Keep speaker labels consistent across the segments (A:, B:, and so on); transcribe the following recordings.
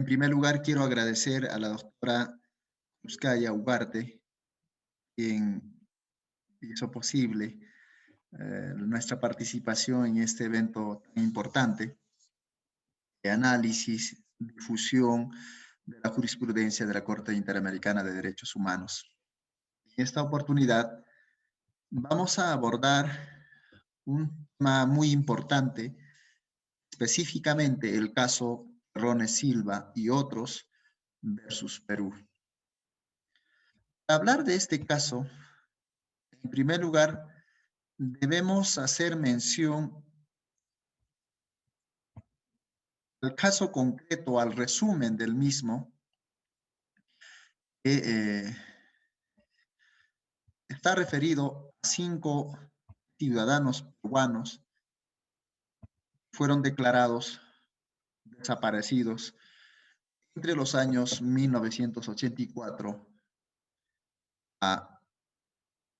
A: primer lugar, quiero agradecer a la doctora Euskaya Ugarte, quien hizo posible nuestra participación en este evento tan importante de análisis, difusión de la jurisprudencia de la Corte Interamericana de Derechos Humanos. En esta oportunidad vamos a abordar un tema muy importante, específicamente el caso Rones Silva y otros versus Perú. Para hablar de este caso, en primer lugar, debemos hacer mención al caso concreto, al resumen del mismo, que está referido a 5 ciudadanos peruanos que fueron declarados desaparecidos entre los años 1984 a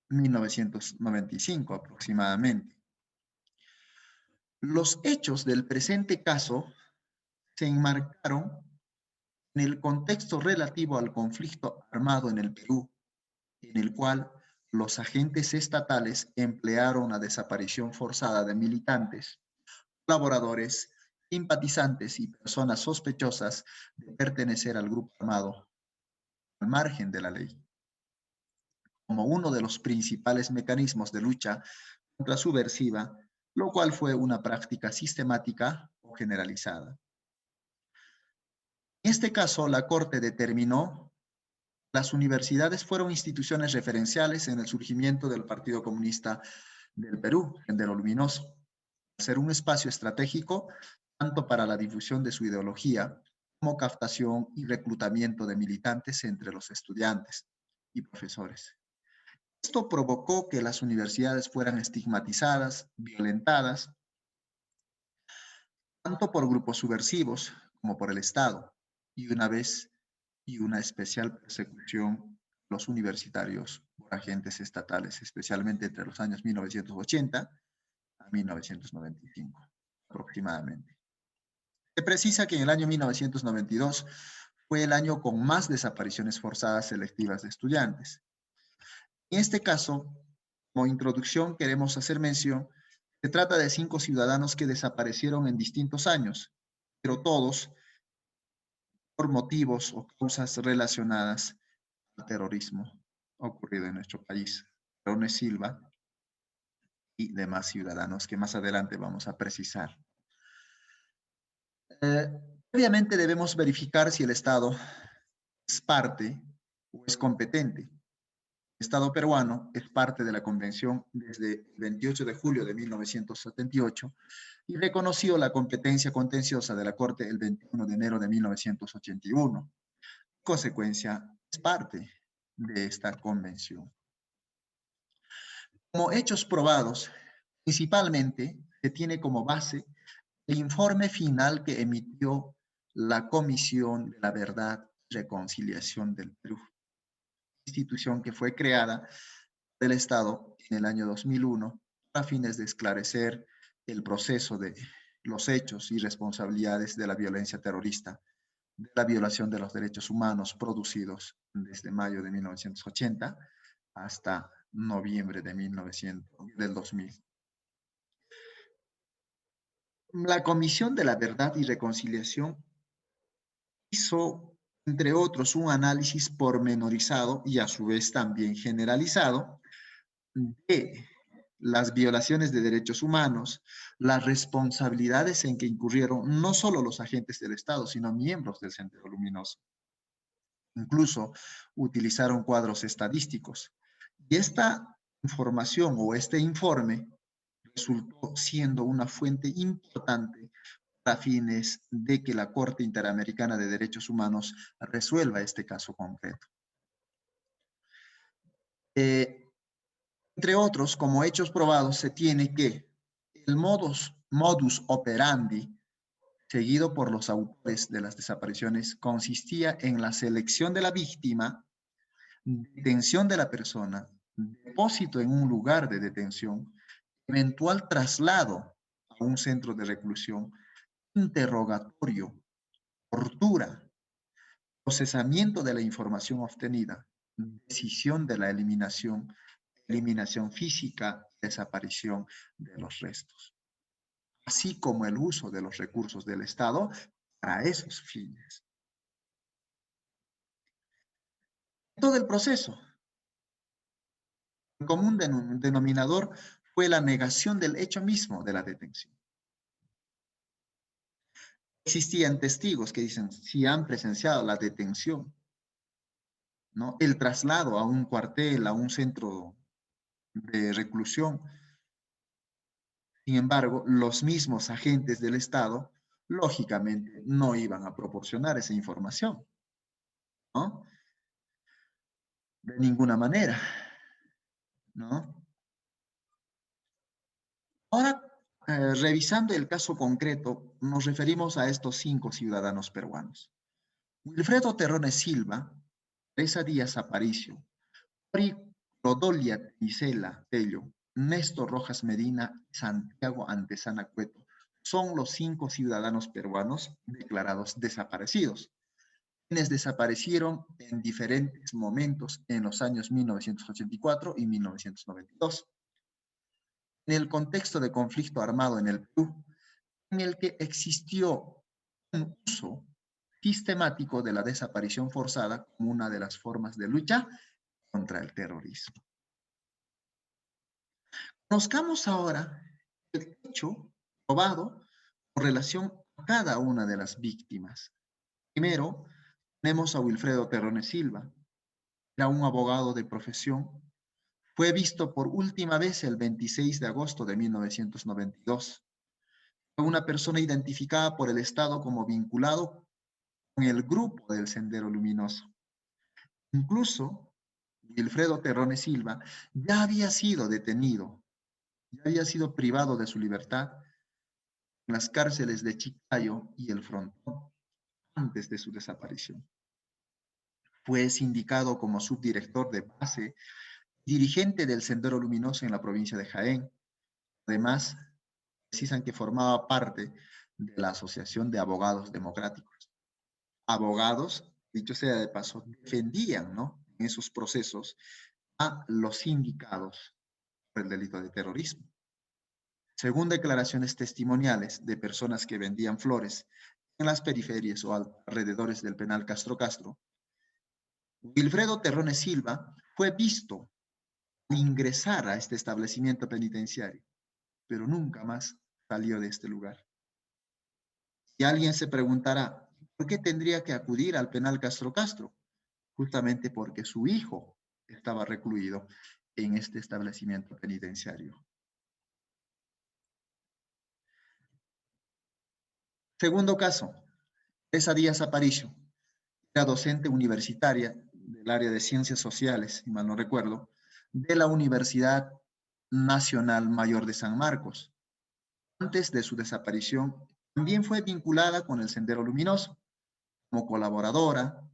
A: 1995 aproximadamente. Los hechos del presente caso se enmarcaron en el contexto relativo al conflicto armado en el Perú, en el cual los agentes estatales emplearon la desaparición forzada de militantes, colaboradores, simpatizantes y personas sospechosas de pertenecer al grupo armado al margen de la ley, como uno de los principales mecanismos de lucha contra subversiva, lo cual fue una práctica sistemática o generalizada. En este caso, la Corte determinó que las universidades fueron instituciones referenciales en el surgimiento del Partido Comunista del Perú, Sendero Luminoso, ser un espacio estratégico tanto para la difusión de su ideología como captación y reclutamiento de militantes entre los estudiantes y profesores. Esto provocó que las universidades fueran estigmatizadas, violentadas, tanto por grupos subversivos como por el Estado, y una especial persecución a los universitarios por agentes estatales, especialmente entre los años 1980 a 1995, aproximadamente. Se precisa que en el año 1992 fue el año con más desapariciones forzadas selectivas de estudiantes. En este caso, como introducción, queremos hacer mención, se trata de 5 ciudadanos que desaparecieron en distintos años, pero todos por motivos o causas relacionadas al terrorismo ocurrido en nuestro país. Rones Silva y demás ciudadanos que más adelante vamos a precisar. Obviamente debemos verificar si el Estado es parte o es competente. El Estado peruano es parte de la Convención desde el 28 de julio de 1978 y reconoció la competencia contenciosa de la Corte el 21 de enero de 1981. En consecuencia, es parte de esta convención. Como hechos probados, principalmente se tiene como base el informe final que emitió la Comisión de la Verdad y Reconciliación del Perú, institución que fue creada del Estado en el año 2001 a fines de esclarecer el proceso de los hechos y responsabilidades de la violencia terrorista, de la violación de los derechos humanos producidos desde mayo de 1980 hasta noviembre de del 2000. La Comisión de la Verdad y Reconciliación hizo, entre otros, un análisis pormenorizado y a su vez también generalizado de las violaciones de derechos humanos, las responsabilidades en que incurrieron no solo los agentes del Estado, sino miembros del Sendero Luminoso. Incluso utilizaron cuadros estadísticos. Y esta información o este informe resultó siendo una fuente importante a fines de que la Corte Interamericana de Derechos Humanos resuelva este caso concreto. Entre otros, como hechos probados, se tiene que el modus operandi seguido por los autores de las desapariciones consistía en la selección de la víctima, detención de la persona, depósito en un lugar de detención, eventual traslado a un centro de reclusión, interrogatorio, tortura procesamiento de la información obtenida, decisión de la eliminación, eliminación física, desaparición de los restos, así como el uso de los recursos del Estado para esos fines. Todo el proceso, el común denominador fue la negación del hecho mismo de la detención. Existían testigos que dicen si han presenciado la detención, ¿no? El traslado a un cuartel, a un centro de reclusión. Sin embargo, los mismos agentes del Estado, lógicamente, no iban a proporcionar esa información, ¿no? De ninguna manera, ¿no? Ahora, revisando el caso concreto, nos referimos a estos 5 ciudadanos peruanos. Wilfredo Terrones Silva, Teresa Díaz Aparicio, Ori Rodolia Isela Tello, Néstor Rojas Medina, Santiago Antesana Cueto, son los 5 ciudadanos peruanos declarados desaparecidos, quienes desaparecieron en diferentes momentos en los años 1984 y 1992. En el contexto de conflicto armado en el Perú, en el que existió un uso sistemático de la desaparición forzada como una de las formas de lucha contra el terrorismo. Conozcamos ahora el hecho probado con relación a cada una de las víctimas. Primero, tenemos a Wilfredo Terrones Silva. Era un abogado de profesión. Fue visto por última vez el 26 de agosto de 1992. Fue una persona identificada por el Estado como vinculado con el grupo del Sendero Luminoso. Incluso, Wilfredo Terrones Silva ya había sido detenido, ya había sido privado de su libertad en las cárceles de Chiclayo y El Frontón antes de su desaparición. Fue sindicado como subdirector de base, dirigente del Sendero Luminoso en la provincia de Jaén. Además, precisan que formaba parte de la Asociación de Abogados Democráticos. Abogados, dicho sea de paso, defendían, ¿no?, en esos procesos a los sindicados por el delito de terrorismo. Según declaraciones testimoniales de personas que vendían flores en las periferias o alrededores del penal Castro Castro, Wilfredo Terrones Silva fue visto ingresar a este establecimiento penitenciario, pero nunca más salió de este lugar. Y alguien se preguntará, ¿por qué tendría que acudir al penal Castro Castro? Justamente porque su hijo estaba recluido en este establecimiento penitenciario. Segundo caso, Teresa Díaz Aparicio, era docente universitaria del área de Ciencias Sociales, si mal no recuerdo, de la Universidad Nacional Mayor de San Marcos. Antes de su desaparición, también fue vinculada con el Sendero Luminoso como colaboradora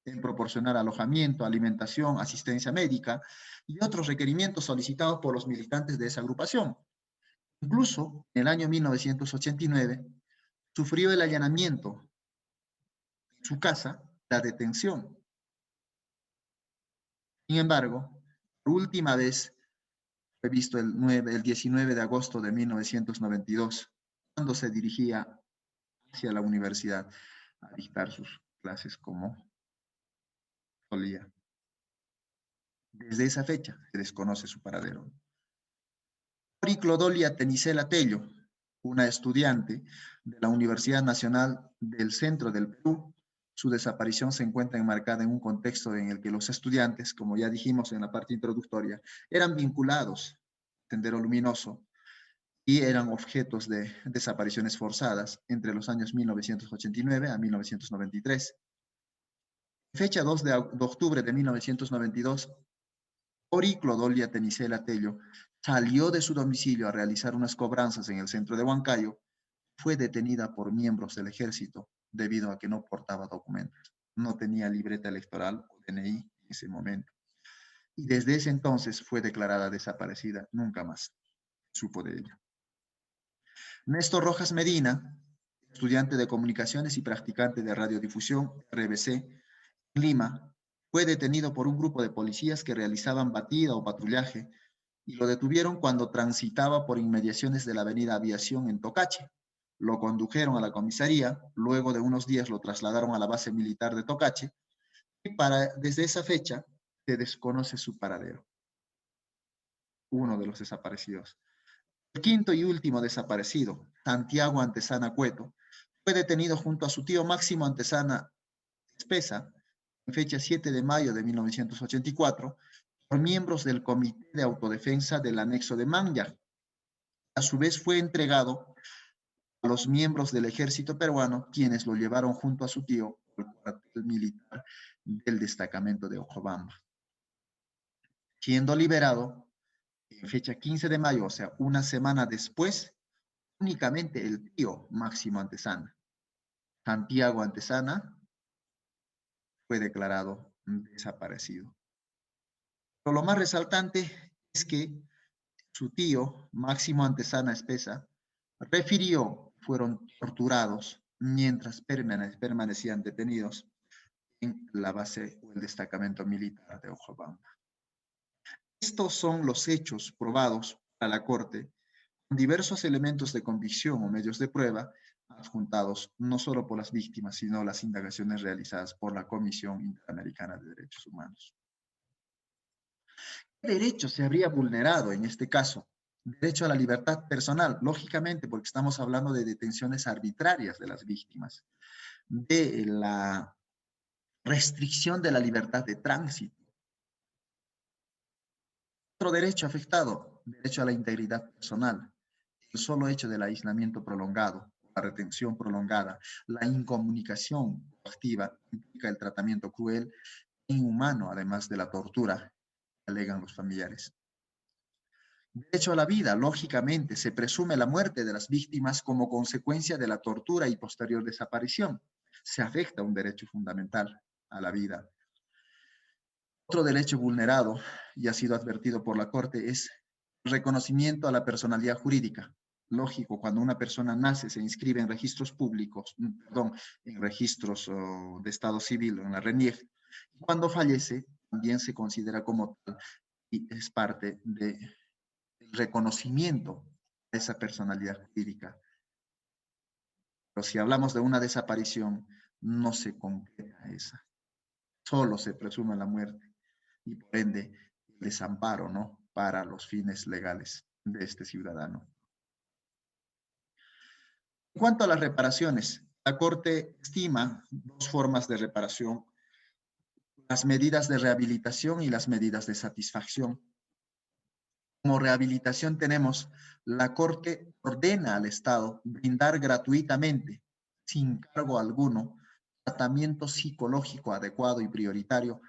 A: en proporcionar alojamiento, alimentación, asistencia médica y otros requerimientos solicitados por los militantes de esa agrupación. Incluso, en el año 1989, sufrió el allanamiento en su casa, la detención. Sin embargo, por última vez fue visto el 19 de agosto de 1992, cuando se dirigía hacia la universidad a dictar sus clases como solía. Desde esa fecha se desconoce su paradero. Clodolia Tenicela Tello, una estudiante de la Universidad Nacional del Centro del Perú. Su desaparición se encuentra enmarcada en un contexto en el que los estudiantes, como ya dijimos en la parte introductoria, eran vinculados al Sendero Luminoso y eran objetos de desapariciones forzadas entre los años 1989 a 1993. Fecha 2 de octubre de 1992, Ori Clodolia Tenicela Tello salió de su domicilio a realizar unas cobranzas en el centro de Huancayo. Fue detenida por miembros del ejército debido a que no portaba documentos. No tenía libreta electoral o DNI en ese momento. Y desde ese entonces fue declarada desaparecida. Nunca más supo de ella. Néstor Rojas Medina, estudiante de comunicaciones y practicante de radiodifusión, RBC, en Lima, fue detenido por un grupo de policías que realizaban batida o patrullaje y lo detuvieron cuando transitaba por inmediaciones de la avenida Aviación en Tocache. Lo condujeron a la comisaría, luego de unos días lo trasladaron a la base militar de Tocache y desde esa fecha se desconoce su paradero, uno de los desaparecidos. El quinto y último desaparecido, Santiago Antesana Cueto, fue detenido junto a su tío Máximo Antesana Espesa en fecha 7 de mayo de 1984 por miembros del Comité de Autodefensa del Anexo de Manya. A su vez fue entregado a los miembros del ejército peruano, quienes lo llevaron junto a su tío al cuartel militar del destacamento de Ojobamba. Siendo liberado en fecha 15 de mayo, o sea, una semana después, únicamente el tío Máximo Antesana, Santiago Antesana, fue declarado desaparecido. Pero lo más resaltante es que su tío, Máximo Antesana Espesa, refirió fueron torturados mientras permanecían detenidos en la base o el destacamento militar de Ojobamba. Estos son los hechos probados a la Corte con diversos elementos de convicción o medios de prueba adjuntados no solo por las víctimas, sino las indagaciones realizadas por la Comisión Interamericana de Derechos Humanos. ¿Qué derecho se habría vulnerado en este caso? Derecho a la libertad personal, lógicamente, porque estamos hablando de detenciones arbitrarias de las víctimas, de la restricción de la libertad de tránsito. Otro derecho afectado, derecho a la integridad personal, el solo hecho del aislamiento prolongado, la retención prolongada, la incomunicación activa implica el tratamiento cruel e inhumano, además de la tortura, alegan los familiares. Derecho a la vida, lógicamente, se presume la muerte de las víctimas como consecuencia de la tortura y posterior desaparición. Se afecta un derecho fundamental a la vida. Otro derecho vulnerado, y ha sido advertido por la Corte, es el reconocimiento a la personalidad jurídica. Lógico, cuando una persona nace, se inscribe en registros públicos, en registros de Estado Civil, en la RENIEC. Cuando fallece, también se considera como tal y es parte del reconocimiento de esa personalidad jurídica. Pero si hablamos de una desaparición, no se concreta esa. Solo se presume la muerte y por ende el desamparo, ¿no? Para los fines legales de este ciudadano. En cuanto a las reparaciones, la Corte estima dos formas de reparación: las medidas de rehabilitación y las medidas de satisfacción. Como rehabilitación tenemos, la Corte ordena al Estado brindar gratuitamente, sin cargo alguno, tratamiento psicológico adecuado y prioritario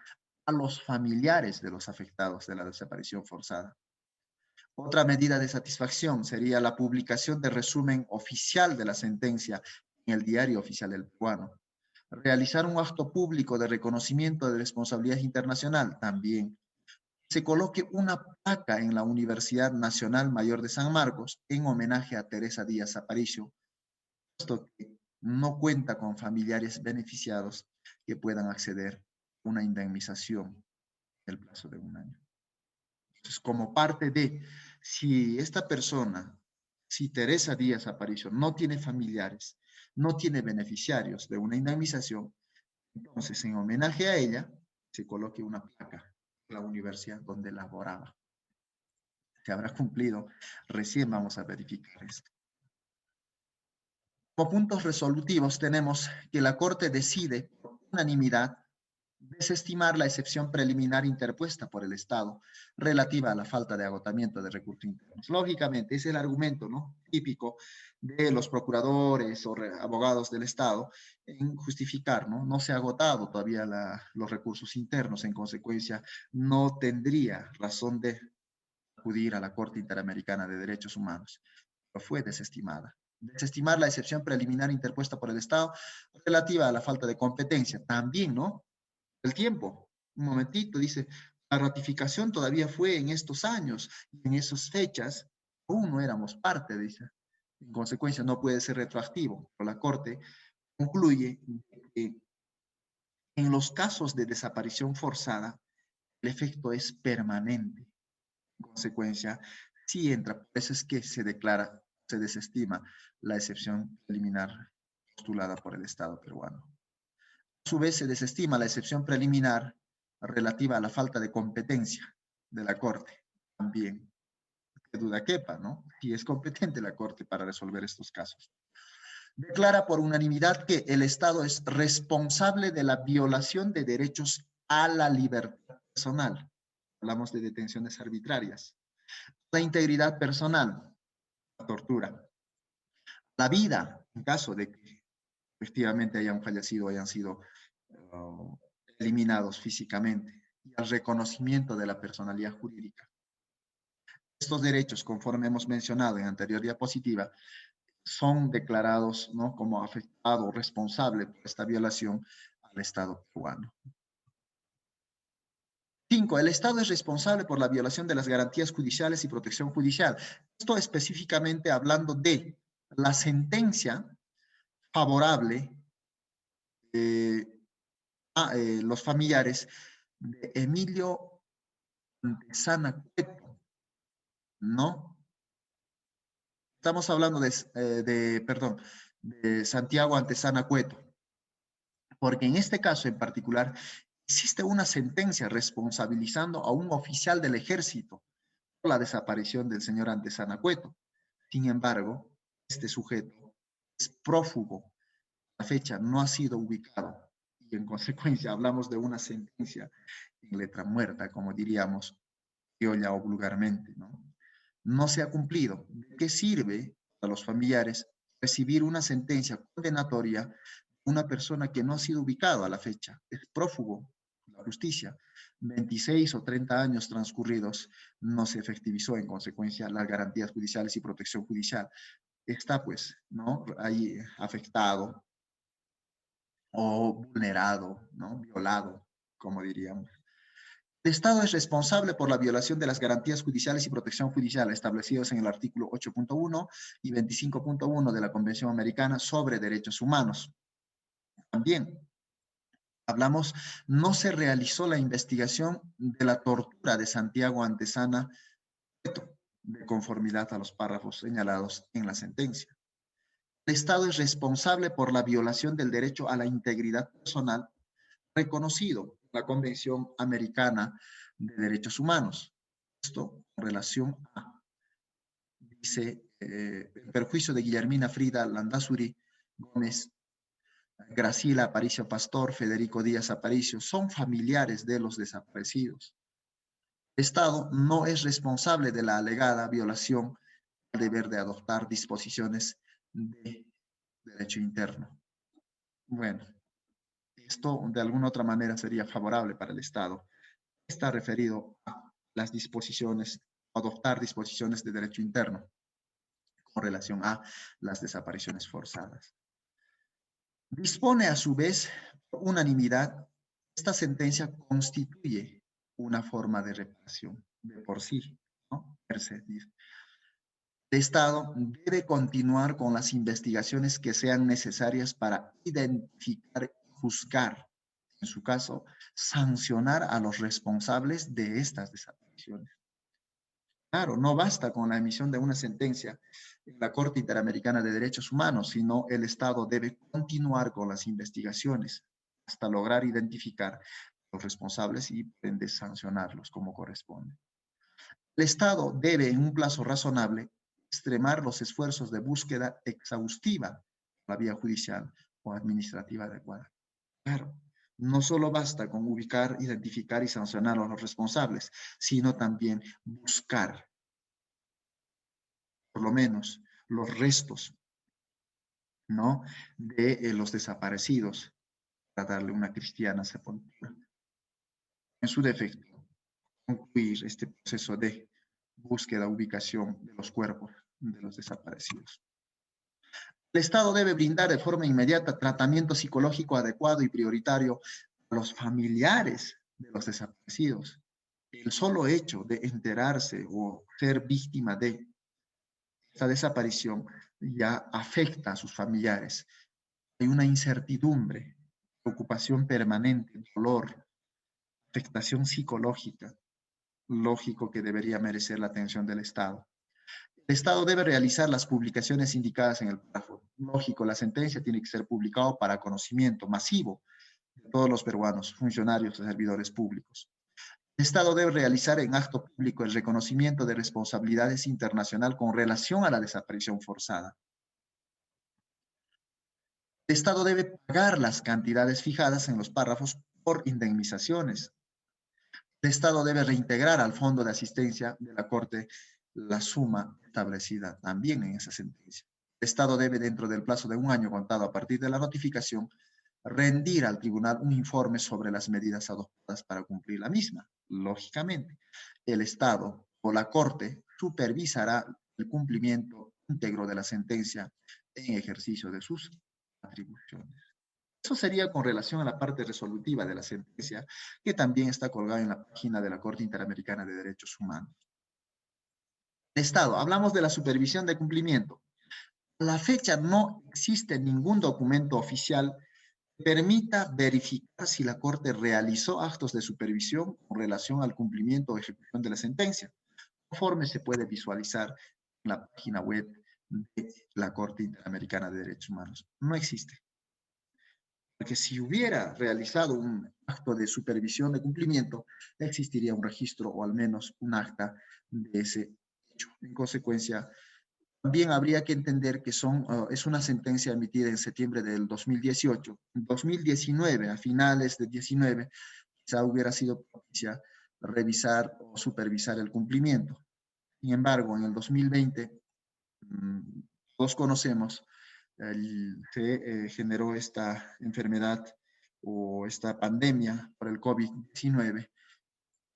A: a los familiares de los afectados de la desaparición forzada. Otra medida de satisfacción sería la publicación de resumen oficial de la sentencia en el Diario Oficial del Peruano. Realizar un acto público de reconocimiento de responsabilidad internacional también. Se coloque una placa en la Universidad Nacional Mayor de San Marcos en homenaje a Teresa Díaz Aparicio, puesto que no cuenta con familiares beneficiados que puedan acceder a una indemnización en el plazo de un año. Entonces, como parte de, si esta persona, si Teresa Díaz Aparicio no tiene familiares, no tiene beneficiarios de una indemnización, entonces en homenaje a ella se coloque una placa en la universidad donde laboraba. Se habrá cumplido, recién vamos a verificar esto. Como puntos resolutivos tenemos que la Corte decide por unanimidad desestimar la excepción preliminar interpuesta por el Estado relativa a la falta de agotamiento de recursos internos. Lógicamente, es el argumento, ¿no?, típico de los procuradores o abogados del Estado en justificar, ¿no? No se ha agotado todavía los recursos internos, en consecuencia, no tendría razón de acudir a la Corte Interamericana de Derechos Humanos, pero fue desestimada. Desestimar la excepción preliminar interpuesta por el Estado relativa a la falta de competencia. También, ¿no?, el tiempo. Un momentito, dice, la ratificación todavía fue en estos años, y en esas fechas aún no éramos parte, dice. En consecuencia, no puede ser retroactivo, pero la Corte concluye que en los casos de desaparición forzada, el efecto es permanente. En consecuencia, sí entra, por eso es que se declara, se desestima la excepción preliminar postulada por el Estado peruano. A su vez, se desestima la excepción preliminar relativa a la falta de competencia de la Corte. También, que duda quepa, ¿no? Si es competente la Corte para resolver estos casos. Declara por unanimidad que el Estado es responsable de la violación de derechos a la libertad personal. Hablamos de detenciones arbitrarias. La integridad personal, la tortura. La vida, en caso de que efectivamente hayan fallecido, hayan sido eliminados físicamente. Y el reconocimiento de la personalidad jurídica. Estos derechos, conforme hemos mencionado en anterior diapositiva, son declarados, ¿no?, como afectado o responsable por esta violación al Estado peruano. 5. El Estado es responsable por la violación de las garantías judiciales y protección judicial. Esto específicamente hablando de la sentencia favorable a los familiares de Emilio Antezana Cueto, ¿no? Estamos hablando de Santiago Antezana Cueto, porque en este caso en particular existe una sentencia responsabilizando a un oficial del ejército por la desaparición del señor Antezana Cueto. Sin embargo, este sujeto es prófugo. A la fecha no ha sido ubicado y en consecuencia hablamos de una sentencia en letra muerta, como diríamos criolla o vulgarmente, ¿no? No se ha cumplido. ¿De qué sirve a los familiares recibir una sentencia condenatoria de una persona que no ha sido ubicado a la fecha? Es prófugo de la justicia. 26 o 30 años transcurridos, no se efectivizó en consecuencia las garantías judiciales y protección judicial. Está pues, ¿no?, ahí afectado o vulnerado, ¿no?, violado, como diríamos. El Estado es responsable por la violación de las garantías judiciales y protección judicial establecidos en el artículo 8.1 y 25.1 de la Convención Americana sobre Derechos Humanos. También hablamos, no se realizó la investigación de la tortura de Santiago Antezana de conformidad a los párrafos señalados en la sentencia. El Estado es responsable por la violación del derecho a la integridad personal reconocido en la Convención Americana de Derechos Humanos. Esto en relación a, dice, el perjuicio de Guillermina Frida Landazuri Gómez, Graciela Aparicio Pastor, Federico Díaz Aparicio, son familiares de los desaparecidos. El Estado no es responsable de la alegada violación del deber de adoptar disposiciones de derecho interno. Bueno, esto de alguna otra manera sería favorable para el Estado. Está referido a las disposiciones, adoptar disposiciones de derecho interno con relación a las desapariciones forzadas. Dispone a su vez, por unanimidad, esta sentencia constituye una forma de reparación de por sí, ¿no? El Estado debe continuar con las investigaciones que sean necesarias para identificar y juzgar, en su caso, sancionar a los responsables de estas desapariciones. Claro, no basta con la emisión de una sentencia en la Corte Interamericana de Derechos Humanos, sino el Estado debe continuar con las investigaciones hasta lograr identificar a los responsables y sancionarlos como corresponde. El Estado debe, en un plazo razonable, extremar los esfuerzos de búsqueda exhaustiva por la vía judicial o administrativa adecuada. Claro, no solo basta con ubicar, identificar y sancionar a los responsables, sino también buscar, por lo menos, los restos, ¿no?, de los desaparecidos para darle una cristiana sepultura. En su defecto, concluir este proceso de búsqueda, ubicación de los cuerpos de los desaparecidos. El Estado debe brindar de forma inmediata tratamiento psicológico adecuado y prioritario a los familiares de los desaparecidos. El solo hecho de enterarse o ser víctima de esta desaparición ya afecta a sus familiares. Hay una incertidumbre, preocupación permanente, dolor, afectación psicológica, lógico que debería merecer la atención del Estado. El Estado debe realizar las publicaciones indicadas en el párrafo. Lógico, la sentencia tiene que ser publicada para conocimiento masivo de todos los peruanos, funcionarios y servidores públicos. El Estado debe realizar en acto público el reconocimiento de responsabilidades internacionales con relación a la desaparición forzada. El Estado debe pagar las cantidades fijadas en los párrafos por indemnizaciones. El Estado debe reintegrar al Fondo de Asistencia de la Corte la suma establecida también en esa sentencia. El Estado debe, dentro del plazo de 1 año contado a partir de la notificación, rendir al tribunal un informe sobre las medidas adoptadas para cumplir la misma. Lógicamente, el Estado o la Corte supervisará el cumplimiento íntegro de la sentencia en ejercicio de sus atribuciones. Eso sería con relación a la parte resolutiva de la sentencia, que también está colgada en la página de la Corte Interamericana de Derechos Humanos. Estado, hablamos de la supervisión de cumplimiento. A la fecha no existe ningún documento oficial que permita verificar si la Corte realizó actos de supervisión con relación al cumplimiento o ejecución de la sentencia, conforme se puede visualizar en la página web de la Corte Interamericana de Derechos Humanos. No existe. Porque si hubiera realizado un acto de supervisión de cumplimiento, existiría un registro o al menos un acta de ese hecho. En consecuencia, también habría que entender que es una sentencia emitida en septiembre del 2018. En 2019, a finales de 19, quizá hubiera sido propicia revisar o supervisar el cumplimiento. Sin embargo, en el 2020, todos conocemos, se generó esta enfermedad o esta pandemia por el COVID-19,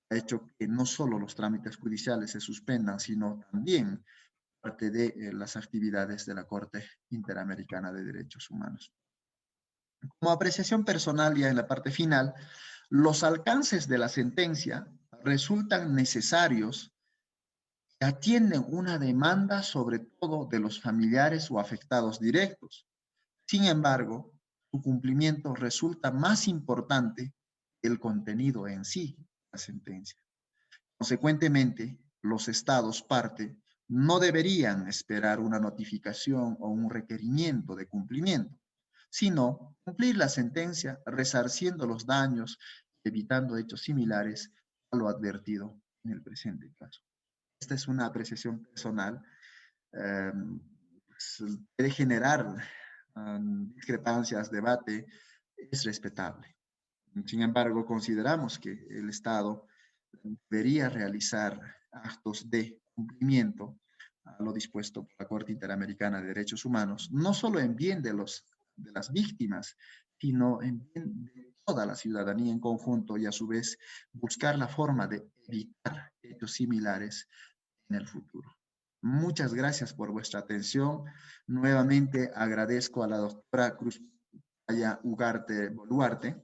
A: ha hecho que no solo los trámites judiciales se suspendan, sino también parte de las actividades de la Corte Interamericana de Derechos Humanos. Como apreciación personal, ya en la parte final, los alcances de la sentencia resultan necesarios que atienden una demanda sobre todo de los familiares o afectados directos. Sin embargo, su cumplimiento resulta más importante que el contenido en sí de la sentencia. Consecuentemente, los estados parte no deberían esperar una notificación o un requerimiento de cumplimiento, sino cumplir la sentencia resarciendo los daños, evitando hechos similares a lo advertido en el presente caso. Esta es una apreciación personal. Puede generar discrepancias, debate, es respetable. Sin embargo, consideramos que el Estado debería realizar actos de cumplimiento a lo dispuesto por la Corte Interamericana de Derechos Humanos, no solo en bien de las víctimas, sino en bien de toda la ciudadanía en conjunto y a su vez buscar la forma de evitar hechos similares en el futuro. Muchas gracias por vuestra atención. Nuevamente agradezco a la doctora Cruz Ugarte Boluarte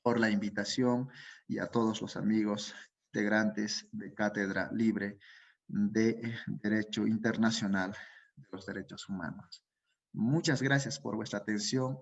A: por la invitación y a todos los amigos integrantes de Cátedra Libre de Derecho Internacional de los Derechos Humanos. Muchas gracias por vuestra atención.